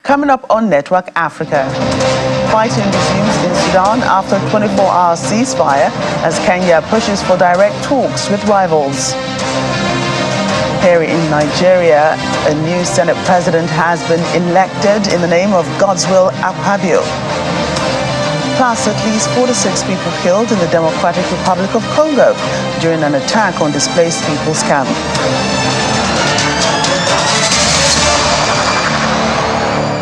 Coming up on Network Africa, fighting resumes in Sudan after a 24-hour ceasefire as Kenya pushes for direct talks with rivals. Here in Nigeria, a new Senate president has been elected in the name of God's will, Akpabio. Plus, at least 46 people killed in the Democratic Republic of Congo during an attack on displaced people's camp.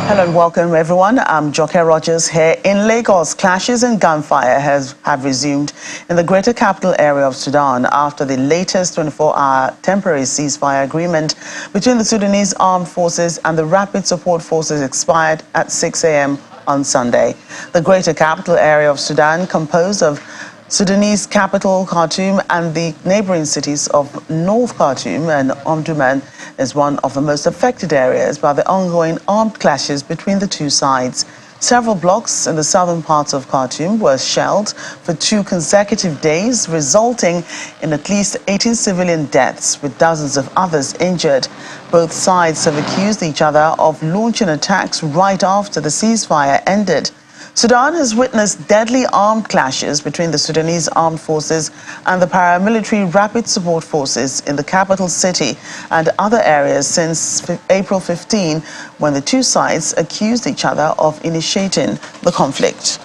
Hello and welcome, everyone. I'm Joke Rogers here in Lagos. Clashes and gunfire have resumed in the greater capital area of Sudan after the latest 24-hour temporary ceasefire agreement between the Sudanese armed forces and the rapid support forces expired at 6 a.m. on Sunday. The greater capital area of Sudan, composed of Sudanese capital Khartoum and the neighboring cities of North Khartoum and Omdurman, is one of the most affected areas by the ongoing armed clashes between the two sides. Several blocks in the southern parts of Khartoum were shelled for 2 consecutive days, resulting in at least 18 civilian deaths, with dozens of others injured. Both sides have accused each other of launching attacks right after the ceasefire ended. Sudan has witnessed deadly armed clashes between the Sudanese armed forces and the paramilitary rapid support forces in the capital city and other areas since April 15, when the two sides accused each other of initiating the conflict.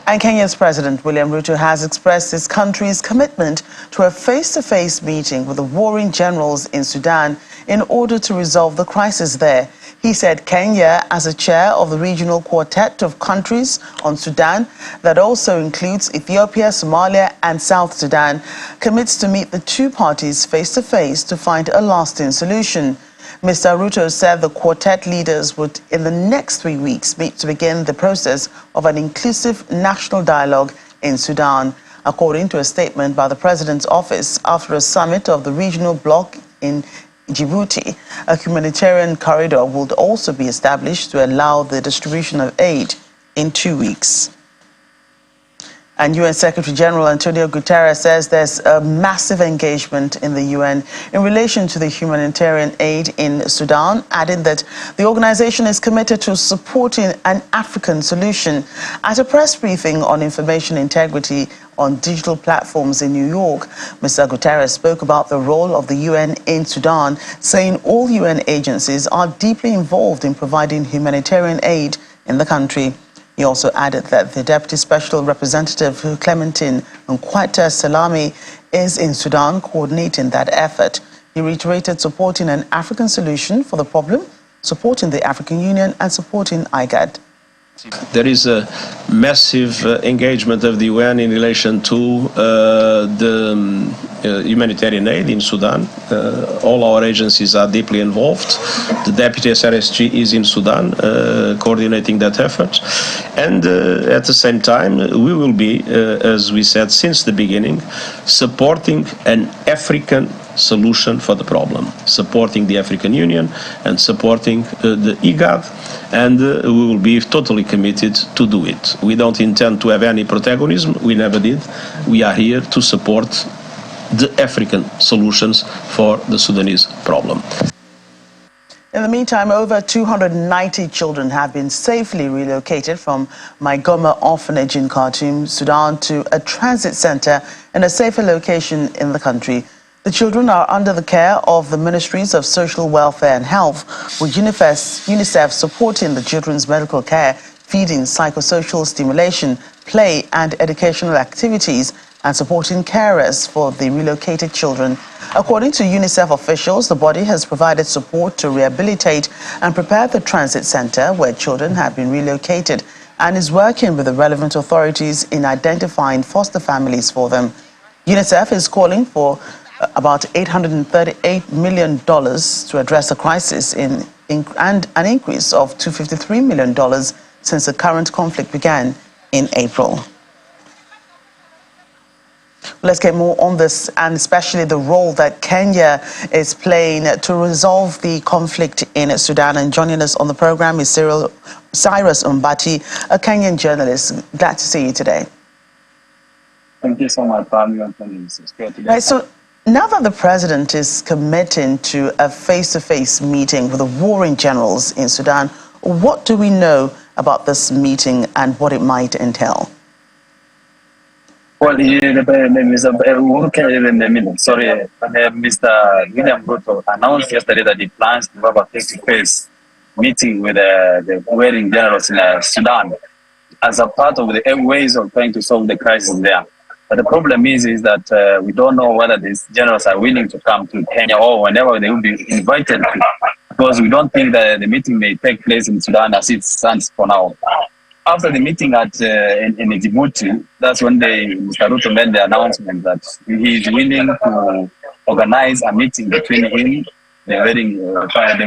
And Kenya's President William Ruto has expressed his country's commitment to a face-to-face meeting with the warring generals in Sudan in order to resolve the crisis there. He said Kenya, as a chair of the regional quartet of countries on Sudan that also includes Ethiopia, Somalia and South Sudan, commits to meet the two parties face-to-face to find a lasting solution. Mr. Ruto said the quartet leaders would, in the next 3 weeks, meet to begin the process of an inclusive national dialogue in Sudan, according to a statement by the President's office after a summit of the regional bloc in Djibouti. A humanitarian corridor would also be established to allow the distribution of aid in 2 weeks. And UN Secretary General Antonio Guterres says there's a massive engagement in the UN in relation to the humanitarian aid in Sudan, adding that the organization is committed to supporting an African solution. At a press briefing on information integrity on digital platforms in New York, Mr. Guterres spoke about the role of the UN in Sudan, saying all UN agencies are deeply involved in providing humanitarian aid in the country. He also added that the Deputy Special Representative Clementine Nkwata Salami is in Sudan coordinating that effort. He reiterated supporting an African solution for the problem, supporting the African Union and supporting IGAD. There is a massive engagement of the UN in relation to the humanitarian aid in Sudan. All our agencies are deeply involved. The Deputy SRSG is in Sudan coordinating that effort. And at the same time, we will be, as we said since the beginning, supporting an African solution for the problem, supporting the African Union and supporting the IGAD, and we will be totally committed to do it. We don't intend to have any protagonism, we never did. We are here to support the African solutions for the Sudanese problem. In the meantime, over 290 children have been safely relocated from Maigoma Orphanage in Khartoum, Sudan, to a transit center in a safer location in the country. The children are under the care of the Ministries of Social Welfare and Health, with UNICEF supporting the children's medical care, feeding, psychosocial stimulation, play and educational activities, and supporting carers for the relocated children. According to UNICEF officials, the body has provided support to rehabilitate and prepare the transit center where children have been relocated and is working with the relevant authorities in identifying foster families for them. UNICEF is calling for about $838 million to address the crisis and an increase of $253 million since the current conflict began in April. Let's get more on this, and especially the role that Kenya is playing to resolve the conflict in Sudan. And joining us on the program is Cyrus Umbati, a Kenyan journalist. Glad to see you today. Thank you so much, Fabio. It's great to be here. So now that the president is committing to a face-to-face meeting with the warring generals in Sudan, What do we know about this meeting and what it might entail? Well, Mr. William Ruto announced yesterday that he plans to have a face-to-face meeting with the warring generals in Sudan as a part of the ways of trying to solve the crisis there. But the problem is that we don't know whether these generals are willing to come to Kenya or whenever they will be invited to, because we don't think that the meeting may take place in Sudan as it stands for now. After the meeting in Djibouti, that's when Mr. Ruto made the announcement that he is willing to organize a meeting between him, the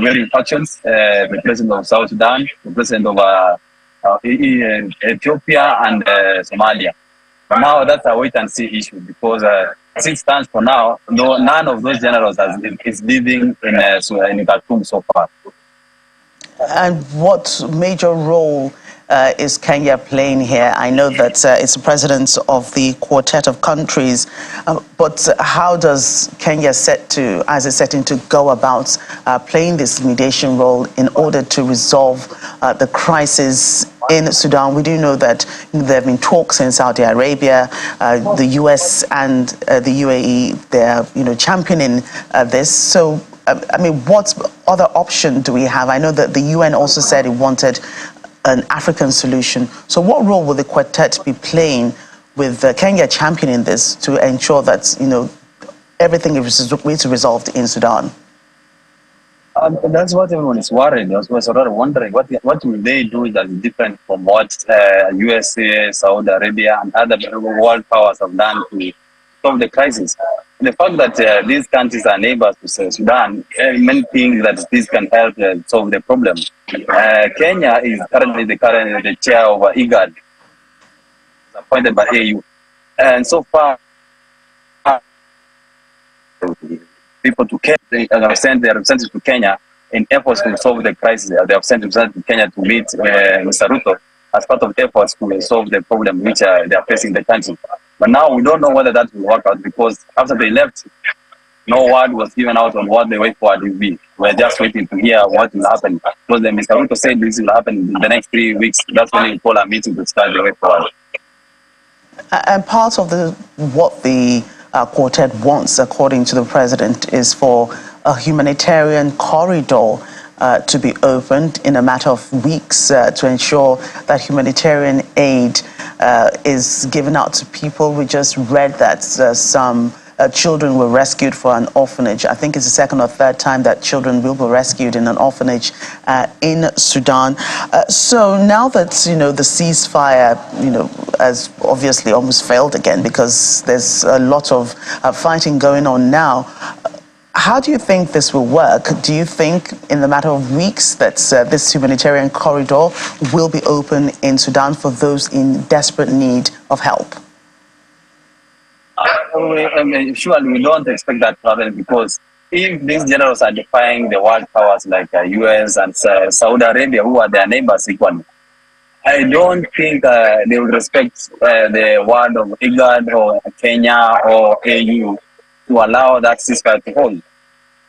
varying factions, the president of South Sudan, the president of Ethiopia, and Somalia. But now that's a wait-and-see issue because as it stands for now, none of those generals is living in Khartoum so far. And what major role is Kenya playing here? I know that it's the president of the quartet of countries, but how does Kenya set to go about playing this mediation role in order to resolve the crisis in Sudan? We do know that there have been talks in Saudi Arabia, the US and the UAE. They're championing this. So, I mean, what other option do we have? I know that the UN also said it wanted an African solution. So what role will the quartet be playing with Kenya championing this to ensure that, everything is resolved in Sudan? That's what everyone is worried. Was sort of wondering what will they do that is different from what USA, Saudi Arabia, and other world powers have done to solve the crisis. The fact that these countries are neighbors to Sudan, many think that this can help solve the problem. Kenya is currently the chair of IGAD, appointed by AU, and so far people to Kenya, they have sent their representatives to Kenya in efforts to solve the crisis. They have sent representatives to Kenya to meet Mr. Ruto as part of efforts to solve the problem which they are facing in the country. But now we don't know whether that will work out because after they left, no word was given out on what the way forward will be. We're just waiting to hear what will happen. Because Mr. Ruto said this will happen in the next 3 weeks. That's when he will call a meeting to start the way forward. And part of what the quartet wants, according to the president, is for a humanitarian corridor to be opened in a matter of weeks to ensure that humanitarian aid is given out to people. We just read that some children were rescued for an orphanage. I think it's the second or third time that children will be rescued in an orphanage in Sudan. So now that, the ceasefire, has obviously almost failed again because there's a lot of fighting going on now, how do you think this will work? Do you think in the matter of weeks that this humanitarian corridor will be open in Sudan for those in desperate need of help? Surely we don't expect that to happen because if these generals are defying the world powers like US and Saudi Arabia, who are their neighbors equally, I don't think they will respect the word of IGAD or Kenya or AU to allow that ceasefire to hold.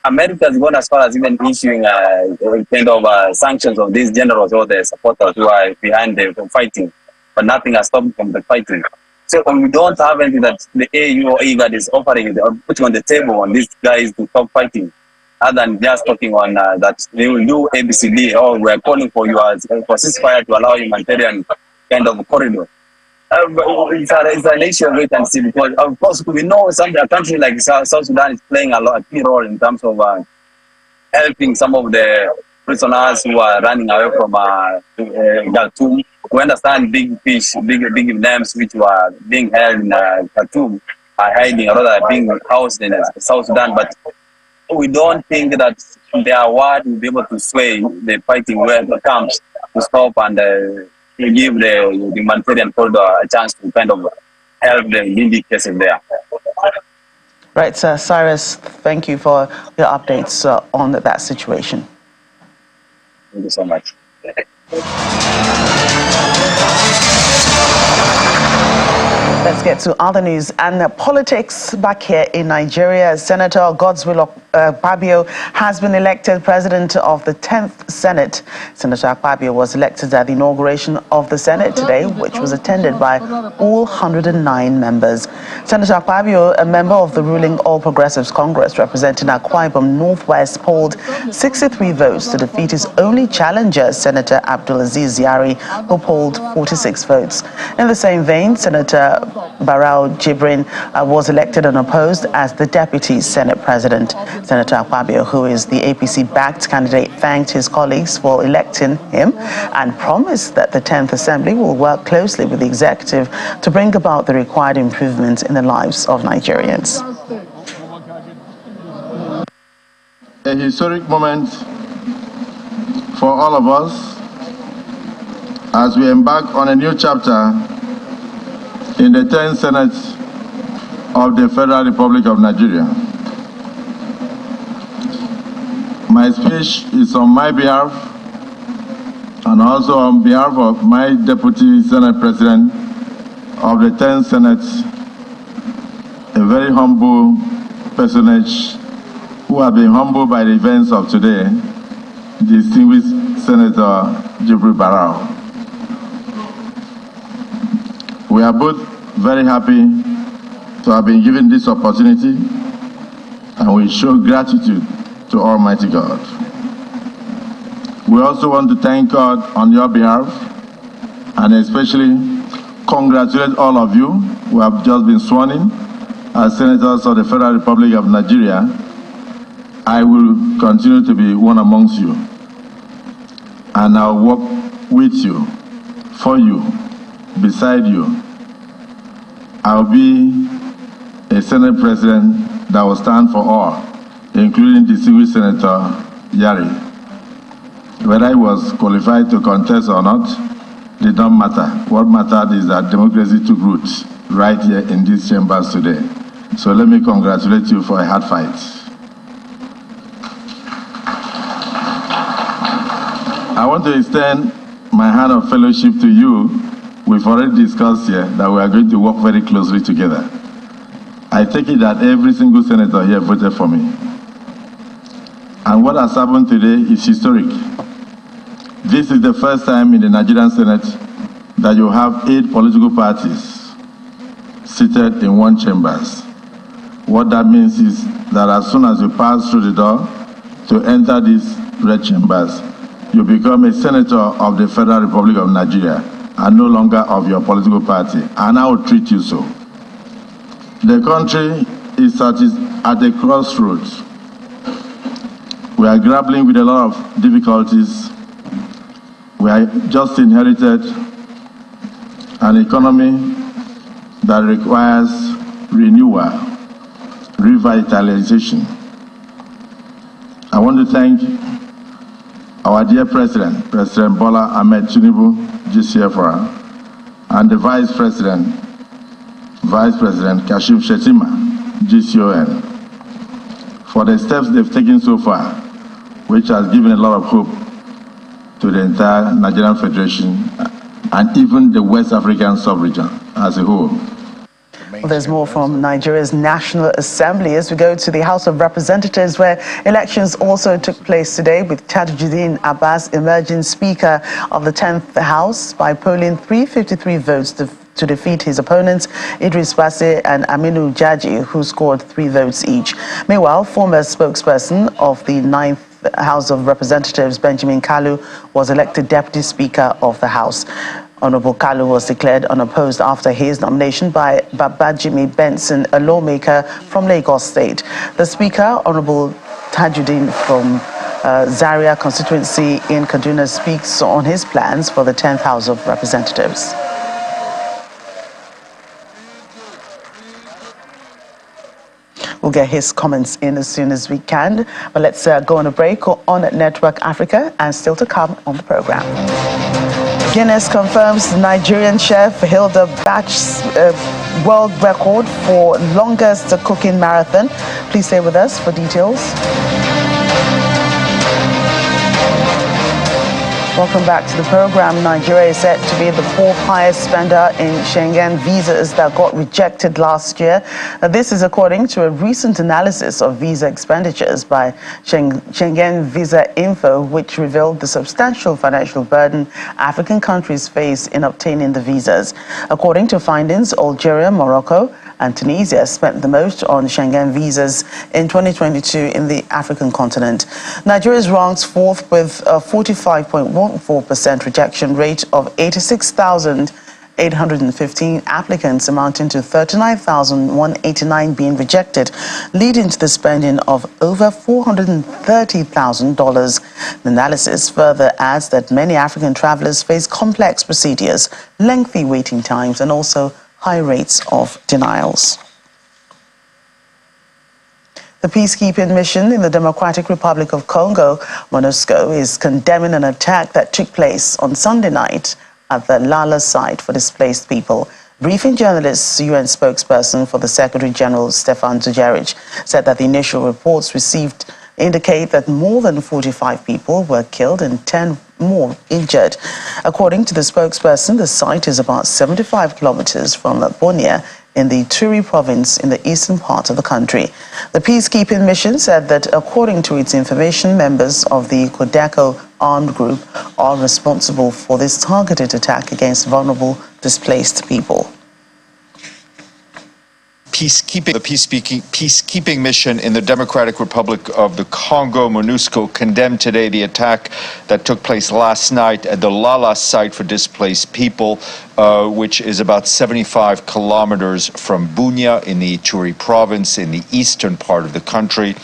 America has gone as far as even issuing kind of sanctions of these generals or their supporters who are behind the fighting, but nothing has stopped from the fighting. So we don't have anything that the AU or IGAD is offering, putting on the table on these guys to stop fighting, other than just talking on that they will do ABCD, or we're calling for ceasefire to allow humanitarian kind of corridor. It's an issue of wait and see because, of course, we know a country like South Sudan is playing a key role in terms of helping some of the prisoners who are running away from Khartoum. We understand big names which were being held in Khartoum are hiding, or rather being housed in South Sudan. But we don't think that their word will be able to sway the fighting where it comes to stop and give the humanitarian corridor a chance to kind of help the needy cases there. Right, Cyrus, thank you for your updates on that situation. Thank you so much. Let's get to other news and politics back here in Nigeria. Senator Godswill Akpabio has been elected president of the 10th Senate. Senator Akpabio was elected at the inauguration of the Senate today, which was attended by all 109 members. Senator Akpabio, a member of the ruling All Progressives Congress representing Akwa Northwest, polled 63 votes to defeat his only challenger, Senator Abdulaziz Yari, who polled 46 votes. In the same vein, Senator Barau Jibrin was elected unopposed as the deputy Senate president. Senator Akpabio, who is the APC-backed candidate, thanked his colleagues for electing him and promised that the 10th Assembly will work closely with the executive to bring about the required improvements in the lives of Nigerians. A historic moment for all of us as we embark on a new chapter in the 10th Senate of the Federal Republic of Nigeria. My speech is on my behalf and also on behalf of my Deputy Senate President of the 10th Senate, a very humble personage who have been humbled by the events of today, distinguished Senator Jibrin Barau. We are both very happy to have been given this opportunity, and we show gratitude to Almighty God. We also want to thank God on your behalf and especially congratulate all of you who have just been sworn in as senators of the Federal Republic of Nigeria. I will continue to be one amongst you, and I'll work with you, for you, beside you. I'll be a Senate President that will stand for all, including distinguished Senator Yari. Whether he was qualified to contest or not did not matter. What mattered is that democracy took root right here in these chambers today. So let me congratulate you for a hard fight. I want to extend my hand of fellowship to you. We've already discussed here that we are going to work very closely together. I take it that every single senator here voted for me. And what has happened today is historic. This is the first time in the Nigerian Senate that you have 8 political parties seated in one chambers. What that means is that as soon as you pass through the door to enter these red chambers, you become a senator of the Federal Republic of Nigeria and no longer of your political party, and I will treat you so. The country is at a crossroads. We are grappling with a lot of difficulties. We are just inherited an economy that requires renewal, revitalization. I want to thank our dear President, President Bola Ahmed Tinubu, GCFR, and the Vice President Kashim Shettima, GCON, for the steps they've taken so far, which has given a lot of hope to the entire Nigerian Federation and even the West African sub-region as a whole. Well, there's more from Nigeria's National Assembly as we go to the House of Representatives, where elections also took place today, with Tajuddin Abbas emerging Speaker of the 10th House by polling 353 votes to defeat his opponents, Idris Basse and Aminu Jaji, who scored 3 votes each. Meanwhile, former spokesperson of the 9th House of Representatives, Benjamin Kalu, was elected Deputy Speaker of the House. Honorable Kalu was declared unopposed after his nomination by Babajimi Benson, a lawmaker from Lagos State. The Speaker, Honorable Tajuddin from Zaria constituency in Kaduna, speaks on his plans for the 10th House of Representatives. We'll get his comments in as soon as we can. But let's go on a break on Network Africa, and still to come on the program. Guinness confirms Nigerian chef Hilda Batch's world record for longest cooking marathon. Please stay with us for details. Welcome back to the program. Nigeria is said to be the fourth highest spender in Schengen visas that got rejected last year. This is according to a recent analysis of visa expenditures by Schengen Visa Info, which revealed the substantial financial burden African countries face in obtaining the visas. According to findings, Algeria, Morocco, and Tunisia spent the most on Schengen visas in 2022 in the African continent. Nigeria is ranked fourth with a 45.14% rejection rate of 86,815 applicants, amounting to 39,189 being rejected, leading to the spending of over $430,000. The analysis further adds that many African travelers face complex procedures, lengthy waiting times, and also high rates of denials. The peacekeeping mission in the Democratic Republic of Congo, MONUSCO, is condemning an attack that took place on Sunday night at the Lala site for displaced people. Briefing journalists, UN spokesperson for the Secretary General, Stefan Dujarric, said that the initial reports received indicate that more than 45 people were killed and 10 more injured. According to the spokesperson, the site is about 75 kilometers from Bunia in the Turi province in the eastern part of the country. The peacekeeping mission said that according to its information, members of the Codeco armed group are responsible for this targeted attack against vulnerable displaced people. The peacekeeping mission in the Democratic Republic of the Congo, MONUSCO, condemned today the attack that took place last night at the Lala site for displaced people, which is about 75 kilometers from Bunia in the Ituri province in the eastern part of the country.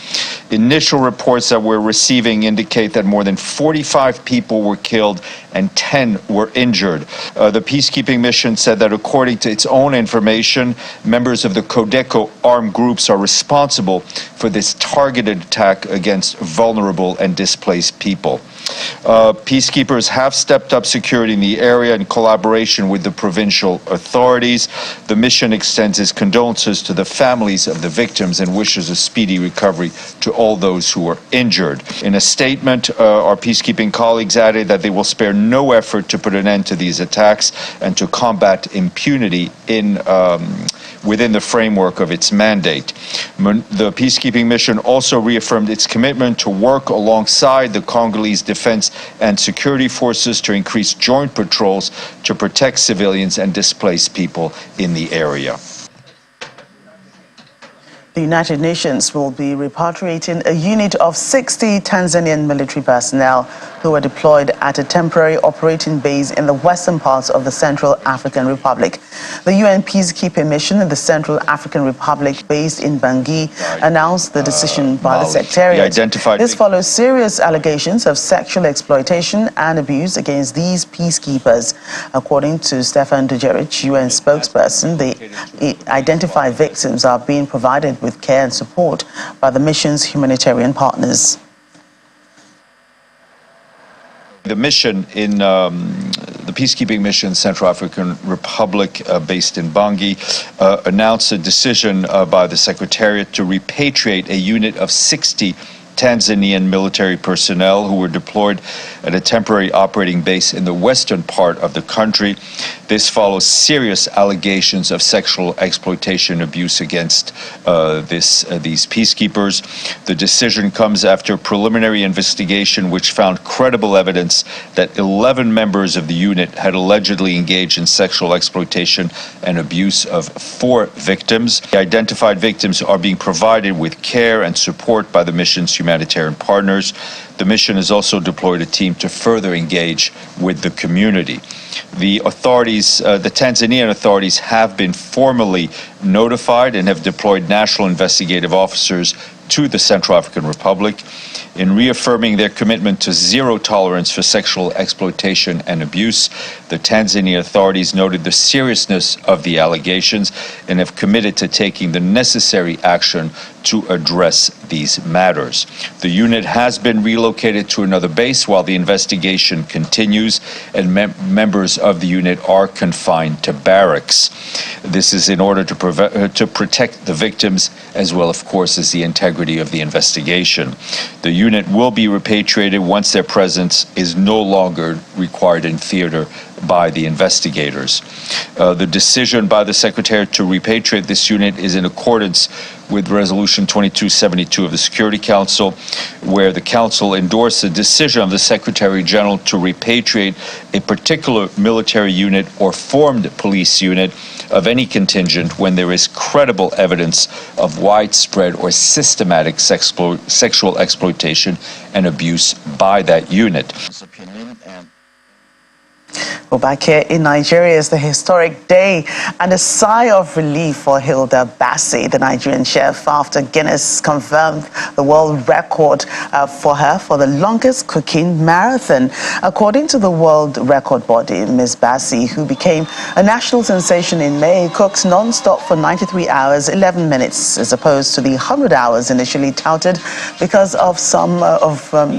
Initial reports that we're receiving indicate that more than 45 people were killed and 10 were injured. The peacekeeping mission said that according to its own information, members of the Codeco armed groups are responsible for this targeted attack against vulnerable and displaced people. Peacekeepers have stepped up security in the area in collaboration with the provincial authorities. The mission extends its condolences to the families of the victims and wishes a speedy recovery to all those who were injured. In a statement, our peacekeeping colleagues added that they will spare no effort to put an end to these attacks and to combat impunity within the framework of its mandate. The peacekeeping mission also reaffirmed its commitment to work alongside the Congolese defense and security forces to increase joint patrols to protect civilians and displaced people in the area. The United Nations will be repatriating a unit of 60 Tanzanian military personnel who were deployed at a temporary operating base in the western parts of the Central African Republic. The UN peacekeeping mission in the Central African Republic, based in Bangui, announced the decision by the Secretariat. This follows serious allegations of sexual exploitation and abuse against these peacekeepers. According to Stefan Dujarric, UN spokesperson, the identified victims are being provided with care and support by the mission's humanitarian partners. The mission in the peacekeeping mission in Central African Republic, based in Bangui, announced a decision by the Secretariat to repatriate a unit of 60 Tanzanian military personnel who were deployed at a temporary operating base in the western part of the country. This follows serious allegations of sexual exploitation and abuse against these peacekeepers. The decision comes after a preliminary investigation which found credible evidence that 11 members of the unit had allegedly engaged in sexual exploitation and abuse of 4 victims. The identified victims are being provided with care and support by the mission's humanitarian partners. The mission has also deployed a team to further engage with the community. The authorities, the Tanzanian authorities, have been formally notified and have deployed national investigative officers to the Central African Republic. In reaffirming their commitment to zero tolerance for sexual exploitation and abuse, the Tanzanian authorities noted the seriousness of the allegations and have committed to taking the necessary action to address these matters. The unit has been relocated to another base while the investigation continues, and members of the unit are confined to barracks. This is in order to protect the victims as well, of course, as the integrity of the investigation. The unit will be repatriated once their presence is no longer required in theater by the investigators. The decision by the Secretariat to repatriate this unit is in accordance with Resolution 2272 of the Security Council, where the Council endorsed the decision of the Secretary General to repatriate a particular military unit or formed police unit of any contingent when there is credible evidence of widespread or systematic sexual exploitation and abuse by that unit. Well, back here in Nigeria is the historic day and a sigh of relief for Hilda Baci, the Nigerian chef, after Guinness confirmed the world record for her for the longest cooking marathon. According to the world record body, Ms. Baci, who became a national sensation in May, cooked non-stop for 93 hours, 11 minutes, as opposed to the 100 hours initially touted because of some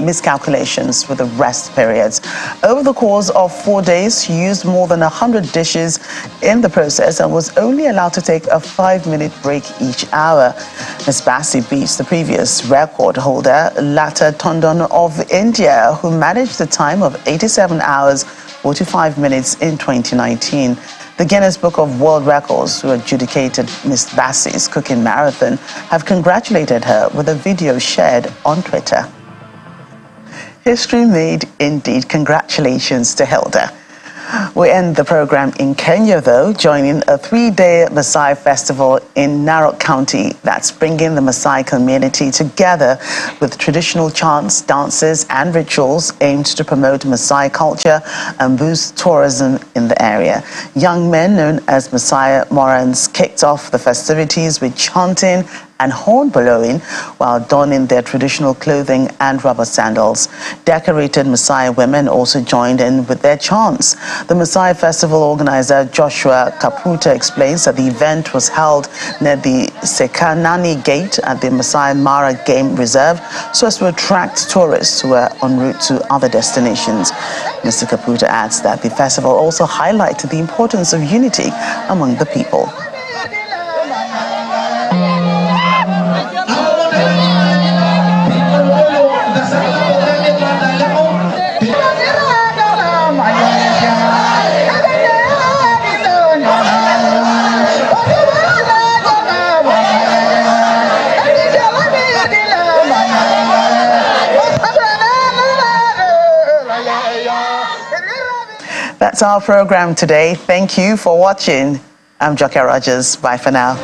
miscalculations with the rest periods. Over the course of 4 days, she used more than 100 dishes in the process and was only allowed to take a 5-minute break each hour. Ms. Baci beats the previous record holder, Lata Tondon of India, who managed the time of 87 hours, 45 minutes in 2019. The Guinness Book of World Records, who adjudicated Ms. Baci's cooking marathon, have congratulated her with a video shared on Twitter. History made indeed. Congratulations to Hilda. We end the program in Kenya, though, joining a 3-day Maasai festival in Narok County that's bringing the Maasai community together with traditional chants, dances, and rituals aimed to promote Maasai culture and boost tourism in the area. Young men known as Maasai Morans kicked off the festivities with chanting and horn blowing while donning their traditional clothing and rubber sandals. Decorated Maasai women also joined in with their chants. The Maasai festival organizer Joshua Kaputa explains that the event was held near the Sekanani Gate at the Maasai Mara Game Reserve so as to attract tourists who are en route to other destinations. Mr. Kaputa adds that the festival also highlighted the importance of unity among the people. That's our program today. Thank you for watching. I'm Joker Rogers. Bye for now.